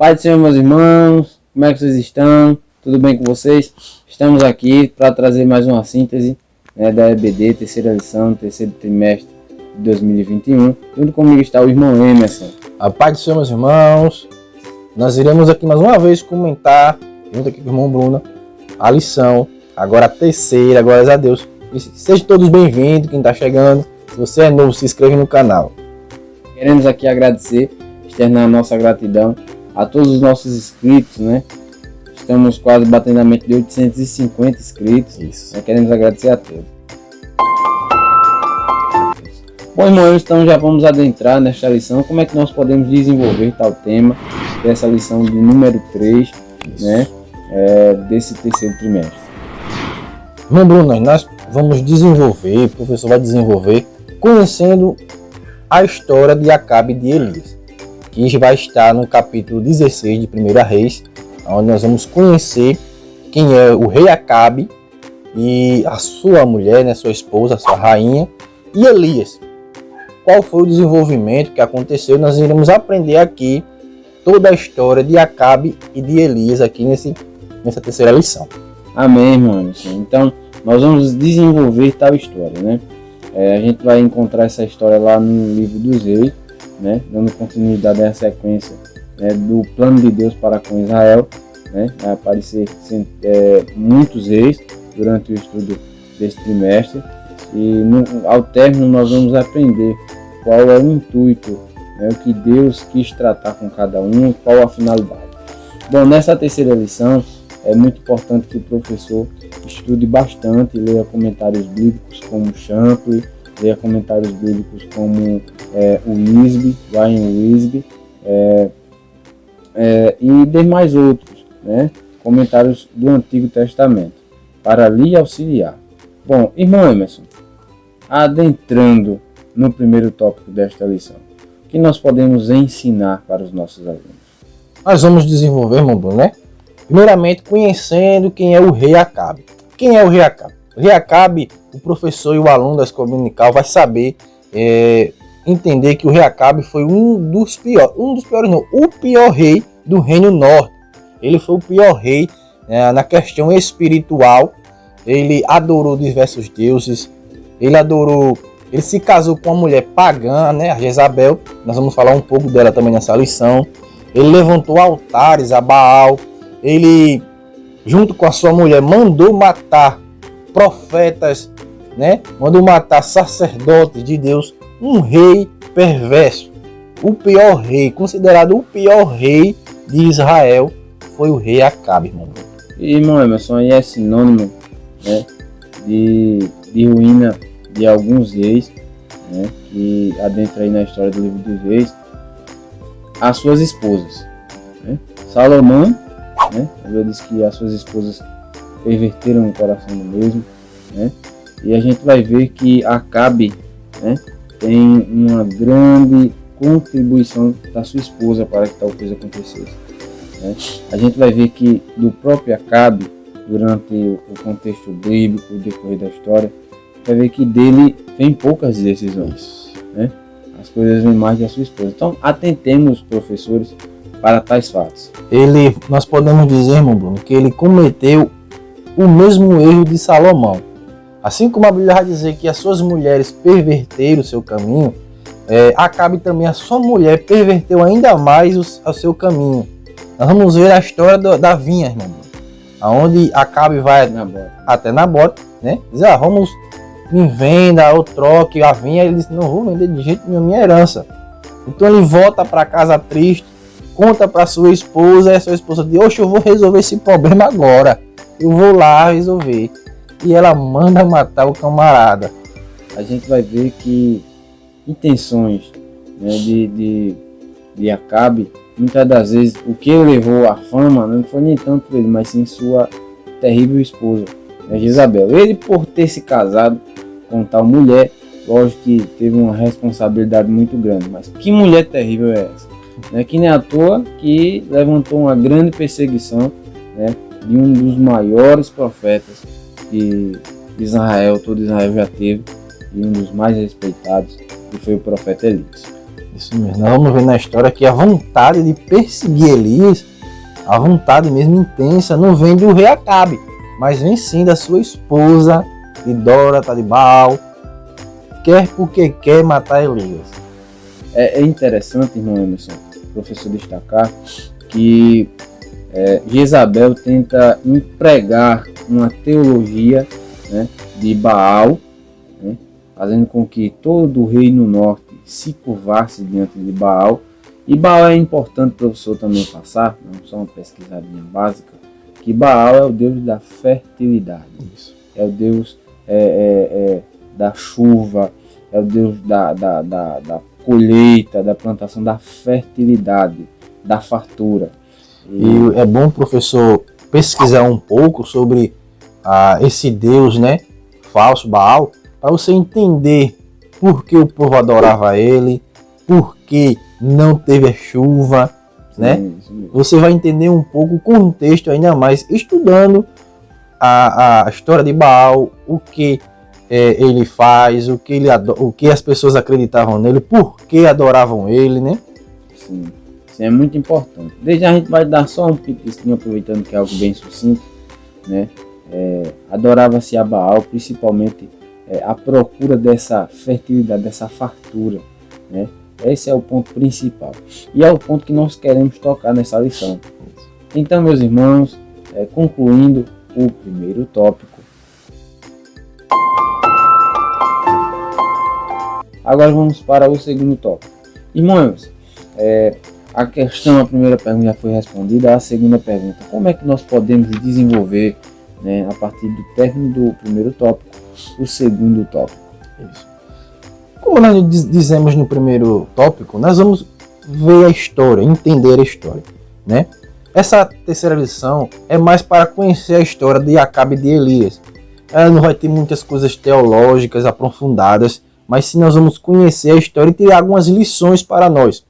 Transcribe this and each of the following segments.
Pai do Senhor, meus irmãos, como é que vocês estão? Tudo bem com vocês? Estamos aqui para trazer mais uma síntese, da EBD, terceira lição, terceiro trimestre de 2021. Junto comigo está o irmão Emerson. A paz do Senhor, meus irmãos. Nós iremos aqui mais uma vez comentar, junto aqui com o irmão Bruno, a lição, agora a terceira, glórias a Deus. E sejam todos bem-vindos, quem está chegando. Se você é novo, se inscreve no canal. Queremos aqui agradecer, externar a nossa gratidão a todos os nossos inscritos, Estamos quase batendo a meta de 850 inscritos. Isso. Queremos agradecer a todos. Bom, irmãos, então já vamos adentrar nesta lição. Como é que nós podemos desenvolver tal tema dessa lição de número 3, desse terceiro trimestre? Irmão Bruno, nós vamos desenvolver, o professor vai desenvolver, conhecendo a história de Acabe e de Elias, que vai estar no capítulo 16 de 1 Reis, onde nós vamos conhecer quem é o rei Acabe e a sua mulher, sua esposa, sua rainha, e Elias. Qual foi o desenvolvimento que aconteceu? Nós iremos aprender aqui toda a história de Acabe e de Elias aqui nessa terceira lição. Amém, irmãos. Então, nós vamos desenvolver tal história, A gente vai encontrar essa história lá no livro dos Reis, dando continuidade à sequência do plano de Deus para com Israel, vai aparecer muitos reis durante o estudo desse trimestre, e ao término nós vamos aprender qual é o intuito, o que Deus quis tratar com cada um, qual a finalidade. Bom, nessa terceira lição é muito importante que o professor estude bastante, leia comentários bíblicos como Champlin, leia comentários bíblicos como o Wisby, Ryan Wisby, e demais outros, comentários do Antigo Testamento, para lhe auxiliar. Bom, irmão Emerson, adentrando no primeiro tópico desta lição, o que nós podemos ensinar para os nossos alunos? Nós vamos desenvolver, irmão Bruno, primeiramente conhecendo quem é o rei Acabe. Quem é o rei Acabe? O rei Acabe, o professor e o aluno da escola dominical vai saber entender que o rei Acabe foi o pior rei do Reino Norte. Ele foi o pior rei na questão espiritual. Ele adorou diversos deuses. Ele se casou com uma mulher pagã, a Jezabel. Nós vamos falar um pouco dela também nessa lição. Ele levantou altares a Baal. Ele, junto com a sua mulher, mandou matar profetas, mandou matar sacerdotes de Deus. Um rei perverso, o pior rei, considerado o pior rei de Israel, foi o rei Acabe, irmão. E, irmão Emerson, aí é sinônimo de ruína de alguns reis, que adentra aí na história do livro dos reis, as suas esposas. Salomão, ele diz que as suas esposas perverteram o coração do mesmo, e a gente vai ver que Acabe, tem uma grande contribuição da sua esposa para que tal coisa acontecesse. A gente vai ver que do próprio Acabe, durante o contexto bíblico, o decorrer da história, vai ver que dele vem poucas decisões. As coisas vêm mais da sua esposa. Então, atentemos, professores, para tais fatos. Nós podemos dizer, irmão Bruno, que ele cometeu o mesmo erro de Salomão. Assim como a Bíblia vai dizer que as suas mulheres perverteram o seu caminho, Acabe também, a sua mulher perverteu ainda mais o seu caminho. Nós vamos ver a história da vinha, irmão, onde Acabe vai até Nabote, diz, vamos, me venda ou troque a vinha. Ele disse, não vou vender de jeito nenhum, minha herança. Então ele volta para casa triste, conta para sua esposa, e a sua esposa diz, oxe, eu vou resolver esse problema agora, eu vou lá resolver. E ela manda matar o camarada. A gente vai ver que intenções de Acabe, muitas das vezes, o que levou à fama não foi nem tanto ele, mas sim sua terrível esposa, Jezabel. Ele, por ter se casado com tal mulher, lógico que teve uma responsabilidade muito grande, mas que mulher terrível é essa? Que nem à toa que levantou uma grande perseguição de um dos maiores profetas que todo Israel já teve, e um dos mais respeitados, que foi o profeta Elias. Isso mesmo. Nós vamos ver na história que a vontade de perseguir Elias, a vontade mesmo intensa, não vem do rei Acabe, mas vem sim da sua esposa, idólatra de Baal, quer porque quer matar Elias. É interessante, irmão Emerson, professor, destacar que Jezabel tenta empregar uma teologia, né, de Baal, né, fazendo com que todo o reino norte se curvasse diante de Baal. E Baal é importante, professor, também passar, não só uma pesquisadinha básica, que Baal é o deus da fertilidade. Isso. É o deus da chuva, é o deus da colheita, da plantação, da fertilidade, da fartura. E é bom, professor, pesquisar um pouco sobre esse deus, né, falso, Baal, para você entender por que o povo adorava ele, por que não teve a chuva, né? Sim. Você vai entender um pouco o contexto, ainda mais estudando a história de Baal, o que ele faz, o que as pessoas acreditavam nele, por que adoravam ele, né? Sim, é muito importante. Desde a gente vai dar só um pitisquinho, aproveitando que é algo bem sucinto, né? Adorava-se a Baal, principalmente a procura dessa fertilidade, dessa fartura, né? Esse é o ponto principal. E é o ponto que nós queremos tocar nessa lição. Então, meus irmãos, concluindo o primeiro tópico, agora vamos para o segundo tópico. Irmãos, a primeira pergunta já foi respondida. A segunda pergunta: como é que nós podemos desenvolver, né, a partir do término do primeiro tópico, o segundo tópico? Isso. Como nós dizemos no primeiro tópico, nós vamos ver a história, entender a história, né? Essa terceira lição é mais para conhecer a história de Acabe e de Elias. Ela não vai ter muitas coisas teológicas aprofundadas, mas sim nós vamos conhecer a história e tirar algumas lições para nós.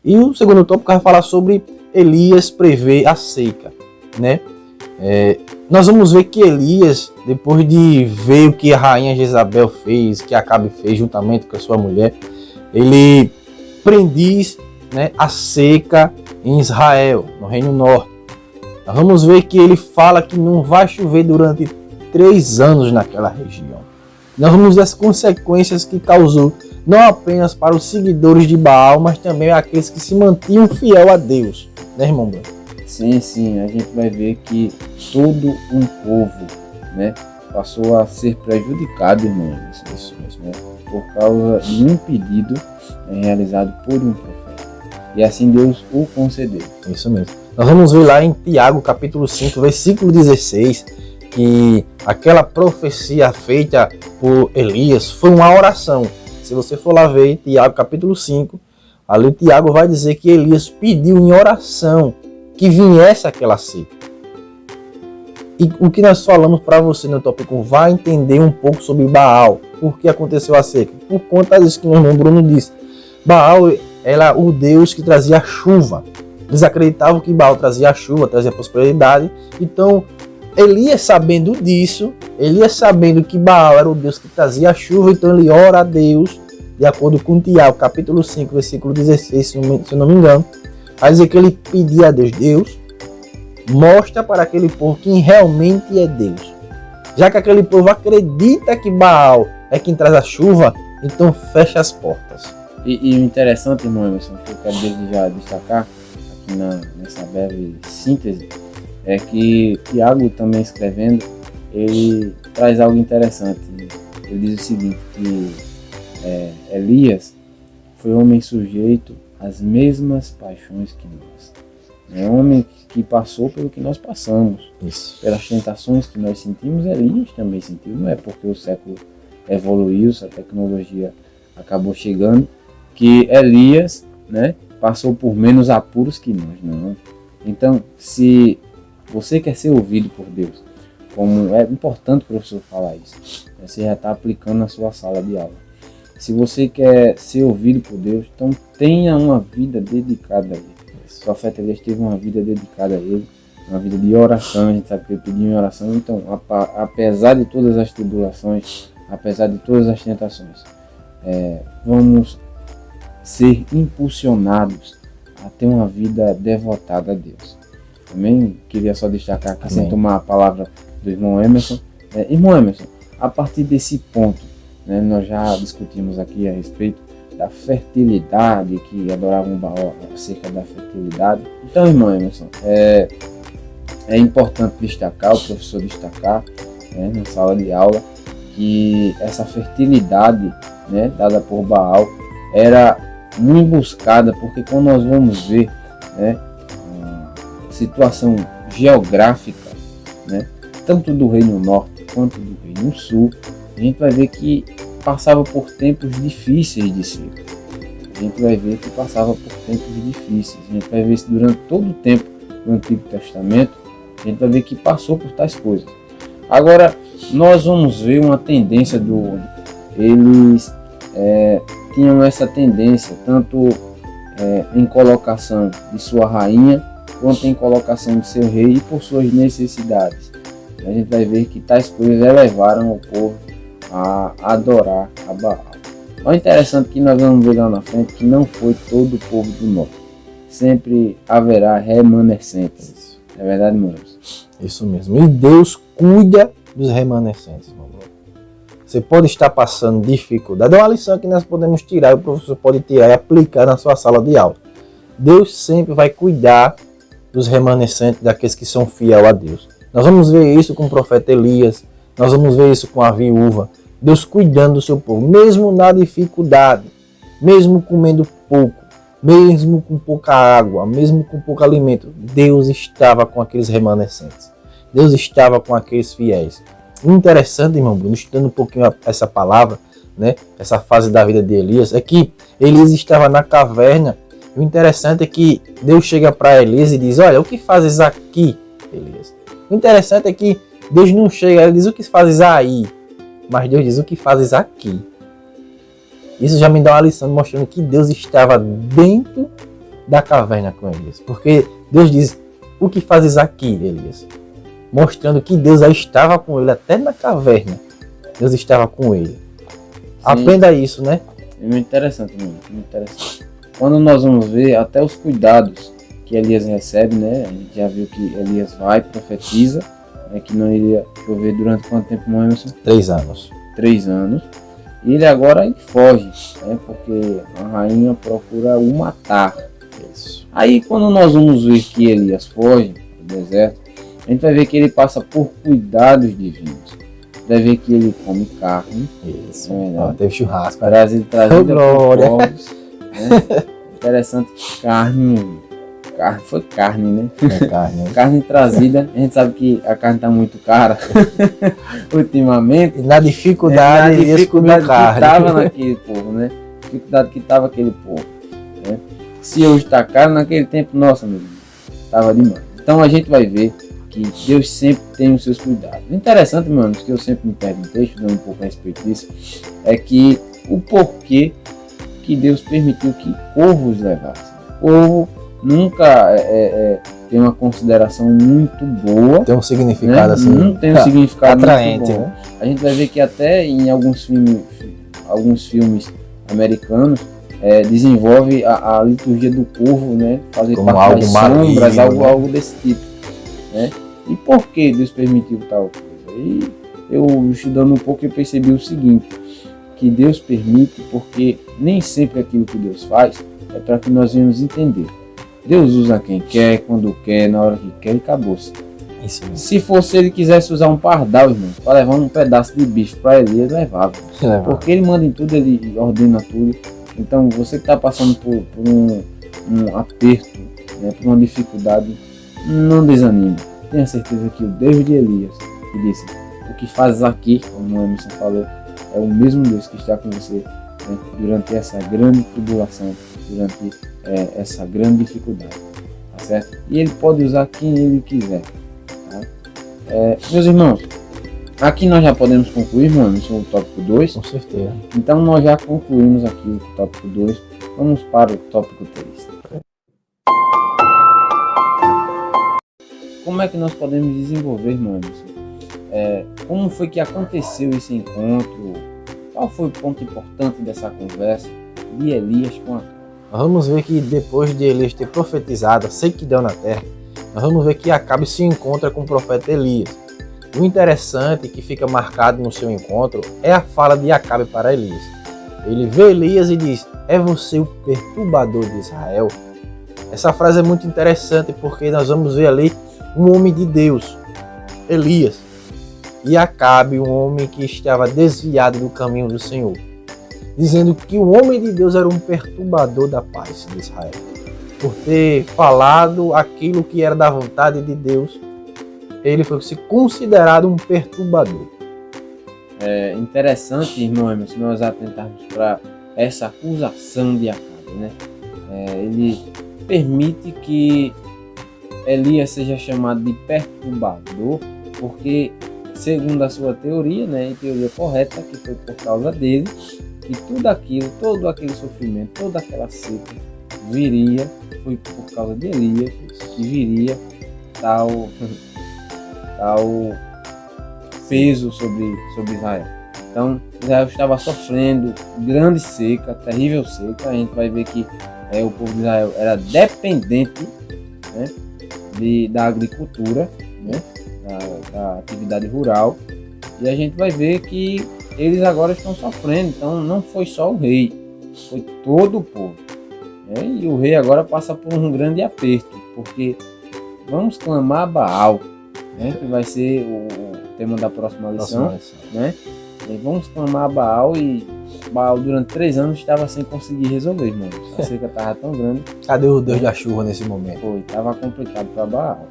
E o segundo tópico vai falar sobre Elias prevê a seca, né? Nós vamos ver que Elias, depois de ver o que a rainha Jezabel fez, que Acabe fez juntamente com a sua mulher, ele prediz, né, a seca em Israel, no Reino Norte. Nós vamos ver que ele fala que não vai chover durante 3 anos naquela região. Nós vamos ver as consequências que causou, não apenas para os seguidores de Baal, mas também aqueles que se mantinham fiel a Deus, né, irmão Bruno? Sim, a gente vai ver que todo um povo, né, passou a ser prejudicado, irmão, isso mesmo, né, por causa de um pedido realizado por um profeta. E assim Deus o concedeu. Isso mesmo. Nós vamos ver lá em Tiago, capítulo 5, versículo 16, que aquela profecia feita por Elias foi uma oração. Se você for lá ver Tiago, capítulo 5, ali Tiago vai dizer que Elias pediu em oração que viesse aquela seca. E o que nós falamos para você no tópico vai entender um pouco sobre Baal. Por que aconteceu a seca? Por conta disso que o irmão Bruno disse. Baal era o Deus que trazia chuva. Eles acreditavam que Baal trazia chuva, trazia prosperidade. Então, Elias sabendo disso, Elias sabendo que Baal era o Deus que trazia chuva, então ele ora a Deus, de acordo com Tiago, capítulo 5, versículo 16, se eu não me engano. Vai dizer que ele pedia a Deus, Deus, mostra para aquele povo quem realmente é Deus. Já que aquele povo acredita que Baal é quem traz a chuva, então fecha as portas. E o interessante, irmão Emerson, que eu quero desde já destacar aqui nessa breve síntese, é que Tiago também escrevendo, ele traz algo interessante. Ele diz o seguinte, que Elias foi homem sujeito às mesmas paixões que nós. É um homem que passou pelo que nós passamos. Isso. Pelas tentações que nós sentimos, Elias também sentiu. Não é porque o século evoluiu, a tecnologia acabou chegando, que Elias, né, passou por menos apuros que nós, não. Então, se você quer ser ouvido por Deus, como é importante o professor falar isso, você já está aplicando na sua sala de aula. Se você quer ser ouvido por Deus, então tenha uma vida dedicada a Ele. O profeta Elias teve uma vida dedicada a Ele, uma vida de oração. A gente sabe que ele pediu em oração. Então, apesar de todas as tribulações, apesar de todas as tentações, vamos ser impulsionados a ter uma vida devotada a Deus. Também queria só destacar aqui, sem tomar a palavra do irmão Emerson. Irmão Emerson, a partir desse ponto, né, nós já discutimos aqui a respeito da fertilidade, que adoravam Baal acerca da fertilidade. Então, irmão Emerson, é importante destacar, o professor destacar, né, na sala de aula, que essa fertilidade, né, dada por Baal era muito buscada, porque quando nós vamos ver, né, a situação geográfica, né, tanto do Reino Norte quanto do Reino Sul, a gente vai ver que passava por tempos difíceis de seca. A gente vai ver que passava por tempos difíceis. A gente vai ver isso durante todo o tempo do Antigo Testamento. A gente vai ver que passou por tais coisas. Agora, nós vamos ver uma tendência eles tinham essa tendência, tanto em colocação de sua rainha, quanto em colocação de seu rei e por suas necessidades. A gente vai ver que tais coisas elevaram o povo a adorar a Baal. O interessante é que nós vamos ver lá na frente que não foi todo o povo do norte. Sempre haverá remanescentes. É verdade, meu Deus? Isso mesmo. E Deus cuida dos remanescentes, meu irmão. Você pode estar passando dificuldade. É uma lição que nós podemos tirar, o professor pode tirar e aplicar na sua sala de aula. Deus sempre vai cuidar dos remanescentes, daqueles que são fiéis a Deus. Nós vamos ver isso com o profeta Elias. Nós vamos ver isso com a viúva. Deus cuidando do seu povo, mesmo na dificuldade, mesmo comendo pouco, mesmo com pouca água, mesmo com pouco alimento. Deus estava com aqueles remanescentes. Deus estava com aqueles fiéis. O interessante, irmão Bruno, estudando um pouquinho essa palavra, né, essa fase da vida de Elias, é que Elias estava na caverna. O interessante é que Deus chega para Elias e diz: olha, o que fazes aqui, Elias? O interessante é que Deus não chega, ele diz: o que fazes aí? Mas Deus diz: o que fazes aqui? Isso já me dá uma lição mostrando que Deus estava dentro da caverna com Elias. Porque Deus diz: o que fazes aqui, Elias? Mostrando que Deus já estava com ele até na caverna. Deus estava com ele. Sim. Aprenda isso, né? É muito interessante, muito interessante. Quando nós vamos ver até os cuidados que Elias recebe, né? A gente já viu que Elias vai, profetiza, né, que não iria chover durante quanto tempo, Emerson? 3 anos. 3 anos. E ele agora foge, né, porque a rainha procura o matar. Isso. Aí quando nós vamos ver que Elias foge do deserto, a gente vai ver que ele passa por cuidados divinos. Vai ver que ele come carne. Isso. Teve churrasco. Trazida por povos. Né? Interessante que carne foi carne, né? É carne, né? Carne trazida. A gente sabe que a carne está muito cara ultimamente. E na dificuldade, que carne. estava naquele povo, né? Dificuldade que estava aquele povo. Né? Se hoje está caro, naquele tempo, nossa, meu Deus, estava demais. Então a gente vai ver que Deus sempre tem os seus cuidados. O interessante, meu amigo, que eu sempre me perguntei, estudando um pouco a respeito disso, é que o porquê que Deus permitiu que corvos levassem. Corvo nunca tem uma consideração muito boa. Tem um significado, né? Assim. Não tem um significado atraente, muito bom. Né? A gente vai ver que até em alguns filmes americanos desenvolve a liturgia do corvo, né? Fazer como parte algo das maligno, sombras, algo desse tipo. Né? E por que Deus permitiu tal coisa? E eu, estudando um pouco, eu percebi o seguinte, que Deus permite porque nem sempre aquilo que Deus faz é para que nós venhamos entender. Deus usa quem quer, quando quer, na hora que quer e acabou-se. Se fosse ele quisesse usar um pardal, irmão, para levar um pedaço de bicho para Elias, levava. Porque ele manda em tudo, ele ordena tudo. Então você que está passando por um aperto, né, por uma dificuldade, não desanime. Tenha certeza que o Deus de Elias, que disse: o que fazes aqui, como o Emerson falou, é o mesmo Deus que está com você, né, durante essa grande tribulação, durante essa grande dificuldade, tá certo? E ele pode usar quem ele quiser, tá? Meus irmãos, aqui nós já podemos concluir, mano, sobre o tópico 2. Com certeza. Então nós já concluímos aqui o tópico 2, vamos para o tópico 3. Como é que nós podemos desenvolver, irmãos? Como foi que aconteceu esse encontro? Qual foi o ponto importante dessa conversa de Elias com Acabe? nós vamos ver que depois de Elias ter profetizado a sequidão na terra, nós vamos ver que Acabe se encontra com o profeta Elias. O interessante que fica marcado no seu encontro é a fala de Acabe para Elias. Ele vê Elias e diz: é você o perturbador de Israel? Essa frase é muito interessante porque nós vamos ver ali um homem de Deus, Elias, e Acabe, um homem que estava desviado do caminho do Senhor, dizendo que o homem de Deus era um perturbador da paz de Israel, por ter falado aquilo que era da vontade de Deus. Ele foi considerado um perturbador. É interessante, irmão Emerson, se nós atentarmos para essa acusação de Acabe, né? Ele permite que Elias seja chamado de perturbador, porque, segundo a sua teoria, né, e teoria correta, que foi por causa dele, que tudo aquilo, todo aquele sofrimento, toda aquela seca viria, foi por causa de Elias, que viria tal peso sobre Israel. Então, Israel estava sofrendo grande seca, terrível seca. A gente vai ver que o povo de Israel era dependente, né, da agricultura, né, da atividade rural. E a gente vai ver que eles agora estão sofrendo. Então, não foi só o rei, foi todo o povo. Né? E o rei agora passa por um grande aperto, porque vamos clamar a Baal, né, que vai ser o tema da próxima lição, né? E vamos clamar a Baal, e Baal durante 3 anos estava sem conseguir resolver, irmão. A seca estava tão grande. Cadê o Deus da chuva nesse momento? Foi, estava complicado para Baal.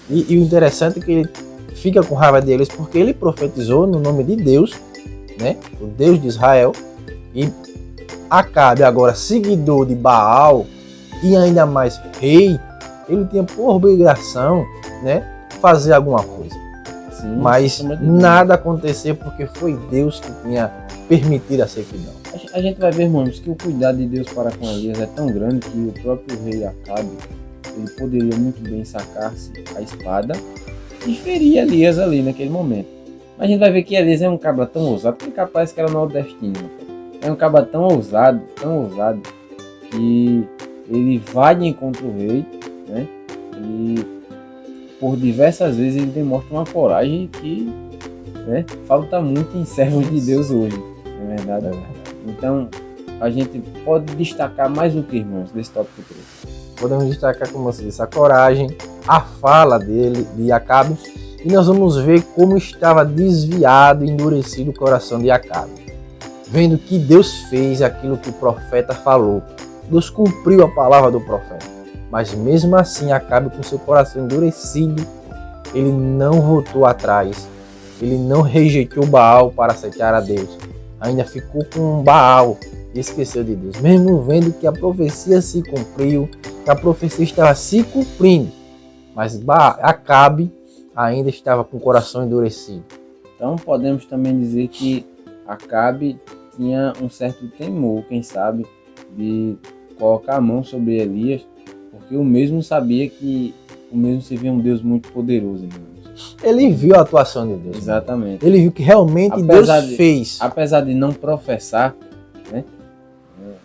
E o interessante é que ele fica com raiva deles porque ele profetizou no nome de Deus, né? O Deus de Israel, e Acabe, agora seguidor de Baal e ainda mais rei, ele tinha por obrigação, né, fazer alguma coisa. Sim, mas nada aconteceu porque foi Deus que tinha permitido a sequidão. A gente vai ver, irmãos, que o cuidado de Deus para com Elias é tão grande que o próprio rei Acabe, ele poderia muito bem sacar-se a espada e ferir Elias ali naquele momento. Mas a gente vai ver que Elias é um cabra tão ousado, que capaz que era nordestino. É um cabra tão ousado, que ele vai de encontro ao rei, né? E por diversas vezes ele demonstra uma coragem que, né, falta muito em servos de Deus hoje, não é verdade? Então, a gente pode destacar mais o que, irmãos, desse tópico 3? Podemos destacar, como você disse, a coragem, a fala dele, de Acabe, e nós vamos ver como estava desviado e endurecido o coração de Acabe. Vendo que Deus fez aquilo que o profeta falou. Deus cumpriu a palavra do profeta. Mas mesmo assim, Acabe, com seu coração endurecido, ele não voltou atrás. Ele não rejeitou Baal para aceitar a Deus. Ainda ficou com Baal e esqueceu de Deus. Mesmo vendo que a profecia se cumpriu, que a profecia estava se cumprindo. Mas Acabe ainda estava com o coração endurecido. Então podemos também dizer que Acabe tinha um certo temor, quem sabe, de colocar a mão sobre Elias, porque o mesmo sabia que o mesmo servia um Deus muito poderoso, irmãos. Ele viu a atuação de Deus. Exatamente. Ele viu que realmente Deus fez. Apesar de não professar, né,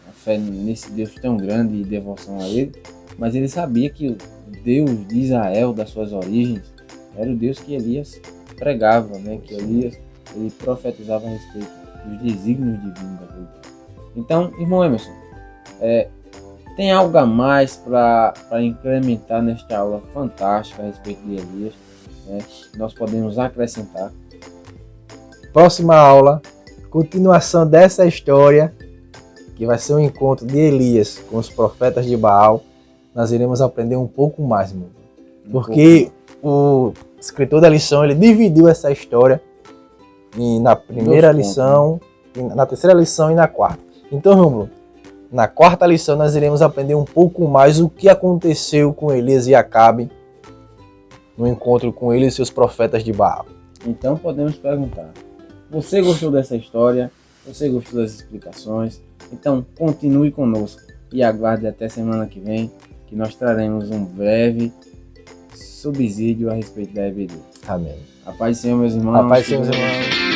a fé nesse Deus tão grande e devoção a ele, mas ele sabia que o Deus de Israel, das suas origens, era o Deus que Elias pregava, né, que Elias ele profetizava a respeito dos desígnios divinos da vida. Então, irmão Emerson, tem algo a mais para incrementar nesta aula fantástica a respeito de Elias, né? Nós podemos acrescentar. Próxima aula, continuação dessa história, que vai ser um encontro de Elias com os profetas de Baal. Nós iremos aprender um pouco mais, meu. Porque o escritor da lição, ele dividiu essa história na primeira lição, na terceira lição e na quarta. Então, Rômulo, na quarta lição nós iremos aprender um pouco mais o que aconteceu com Elias e Acabe no encontro com ele e seus profetas de Baal. Então podemos perguntar: você gostou dessa história? Você gostou das explicações? Então continue conosco e aguarde até semana que vem, que nós traremos um breve subsídio a respeito da EBD. Amém. A paz do Senhor, meus irmãos. A paz do Senhor, meus irmãos.